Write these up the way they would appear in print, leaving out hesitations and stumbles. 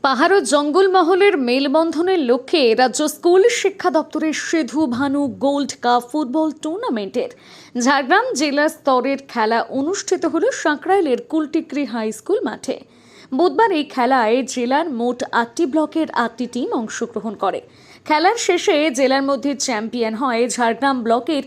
পাহাড় ও জঙ্গলমহলের মেলবন্ধনের লক্ষ্যে রাজ্য স্কুল শিক্ষা দপ্তরের Sidhu Bhanu gold cup football টুর্নামেন্টের ঝাড়গ্রাম জেলা স্তরের খেলা অনুষ্ঠিত হল সাঁকরাইলের কুলটিক্রি হাই স্কুল মাঠে। বুধবার এই খেলায় জেলার মোট 8টি ব্লকের 8টি টিম অংশগ্রহণ করে। খেলার শেষে জেলার মধ্যে চ্যাম্পিয়ন হয় ঝাড়গ্রাম ব্লকের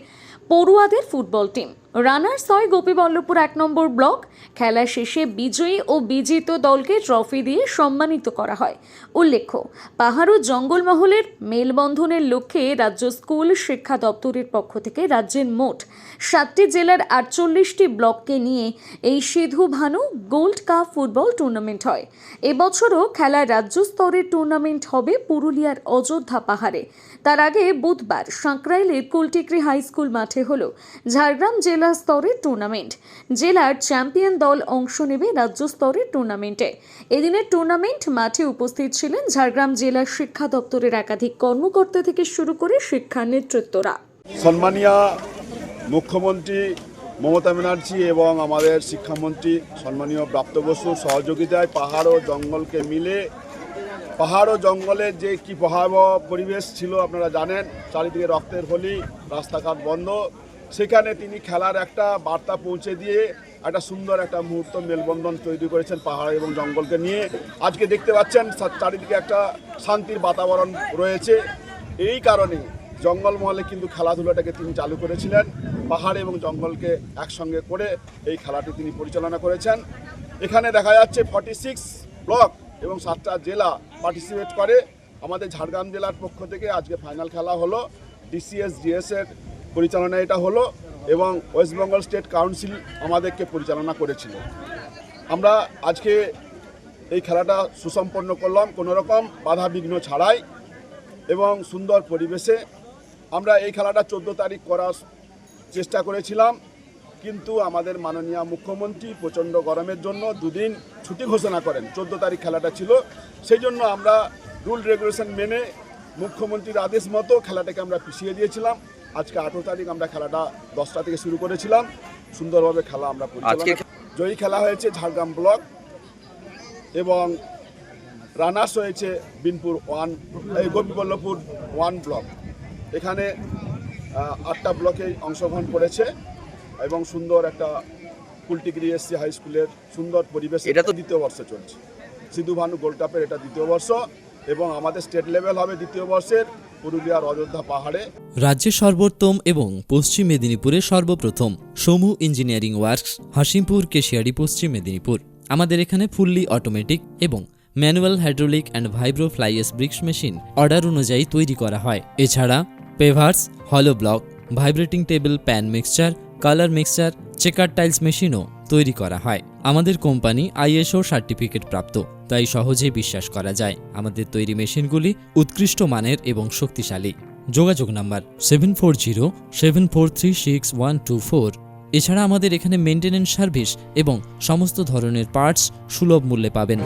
পড়ুয়াদের ফুটবল টিম। রানার্স হয় গোপীবল্লভপুর 1 নম্বর ব্লক। খেলা শেষে বিজয়ী ও বিজিত দলকে ট্রফি দিয়ে সম্মানিত করা হয়। উল্লেখ্য, পাহাড় ও জঙ্গলমহলের মেলবন্ধনের লক্ষ্যে রাজ্য স্কুল শিক্ষা দপ্তরের পক্ষ থেকে রাজ্যের মোট 7টি জেলার 48টি ব্লককে নিয়ে এই Sidhu Bhanu gold cup football tournament হয়। এবছরও খেলা রাজ্য স্তরের টুর্নামেন্ট হবে পুরুলিয়ার অযোধ্যা পাহাড়ে। তার আগে বুধবার সাঁকরাইলের কুলটিক্রি হাই স্কুল মাঠে হলো ঝাড়গ্রাম জেলা স্তরের টুর্নামেন্ট। জেলার চ্যাম্পিয়ন দল অংশ নেবে রাজ্য স্তরের টুর্নামেন্টে। এদিনের টুর্নামেন্ট মাঠে উপস্থিত ছিলেন ঝাড়গ্রাম জেলা শিক্ষা দপ্তরের একাধিক কর্মকর্তা থেকে শুরু করে শিক্ষা নেতৃত্বরা। সম্মানীয় মুখ্যমন্ত্রী মমতা ব্যানার্জি এবং আমাদের শিক্ষামন্ত্রী সম্মানীয় ব্রাত্য বসুর সহযোগিতায় পাহাড় ও জঙ্গলকে মিলে, পাহাড় ও জঙ্গলের যে কি ভয়াবহ পরিবেশ ছিল আপনারা জানেন, চারিদিকে রক্তের হোলি, রাস্তাঘাট বন্ধ, সেখানে তিনি খেলার একটা বার্তা পৌঁছে দিয়ে একটা সুন্দর একটা মুহূর্ত মেলবন্ধন তৈরি করেছেন পাহাড় এবং জঙ্গলকে নিয়ে। আজকে দেখতে পাচ্ছেন চারিদিকে একটা শান্তির বাতাবরণ রয়েছে। এই কারণে জঙ্গলমহলে কিন্তু খেলাধুলাটাকে তিনি চালু করেছিলেন। পাহাড় এবং জঙ্গলকে একসঙ্গে করে এই খেলাটি তিনি পরিচালনা করেছেন। এখানে দেখা যাচ্ছে 46 ব্লক এবং 7টা জেলা পার্টিসিপেট করে। আমাদের ঝাড়গ্রাম জেলার পক্ষ থেকে আজকে ফাইনাল খেলা হলো, ডিসিএস জিএসের পরিচালনা এটা হলো এবং ওয়েস্ট বেঙ্গল স্টেট কাউন্সিল আমাদেরকে পরিচালনা করেছিল। আমরা আজকে এই খেলাটা সুসম্পন্ন করলাম কোনো রকম বাধা বিঘ্ন ছাড়াই এবং সুন্দর পরিবেশে। আমরা এই খেলাটা 14 তারিখ করার চেষ্টা করেছিলাম, কিন্তু আমাদের মাননীয় মুখ্যমন্ত্রী প্রচণ্ড গরমের জন্য 2 দিন ছুটি ঘোষণা করেন। 14 তারিখ খেলাটা ছিল, সেই জন্য আমরা রুল রেগুলেশন মেনে মুখ্যমন্ত্রীর আদেশ মতো খেলাটাকে আমরা পিছিয়ে দিয়েছিলাম। আজকে 18 তারিখ আমরা খেলাটা 10টা থেকে শুরু করেছিলাম। সুন্দরভাবে খেলা আমরা পরিচালনা। জয়ী খেলা হয়েছে ঝাড়গ্রাম ব্লক এবং রানার্স হয়েছে গোপীবল্লভপুর 1 ব্লক। এখানে 8টা ব্লকে অংশগ্রহণ করেছে এবং সুন্দর একটা কুলটিক্রি এসসি হাই স্কুলের সুন্দর পরিবেশ। এটা তো দ্বিতীয় বর্ষে চলছে, সিধু ভানু গোল্ড কাপের এটা দ্বিতীয় বর্ষ এবং আমাদের স্টেট লেভেল হবে দ্বিতীয় বর্ষের পুরুলিয়ার অযোধ্যা পাহাড়ে। রাজ্যের সর্বোত্তম এবং পশ্চিম মেদিনীপুরের সর্বপ্রথম সমু ইঞ্জিনিয়ারিং ওয়ার্কস, হাসিমপুর, কেশিয়াড়ি, পশ্চিম মেদিনীপুর। আমাদের এখানে ফুললি অটোমেটিক এবং manual hydraulic and vibro fly ash bricks machine order অনুযায়ী তৈরি করা হয়। এছাড়া পেভার্স, হলো block, vibrating table, pan mixture, colour mixture, checker tiles মেশিনও তৈরি করা হয়। আমাদের কোম্পানি ISO সার্টিফিকেট প্রাপ্ত, তাই সহজেই বিশ্বাস করা যায়। আমাদের তৈরি মেশিনগুলি উৎকৃষ্ট মানের এবং শক্তিশালী। যোগাযোগ নাম্বার 7407436124। এছাড়া আমাদের এখানে মেইনটেনেন্স সার্ভিস এবং সমস্ত ধরনের পার্টস সুলভ মূল্যে পাবেন।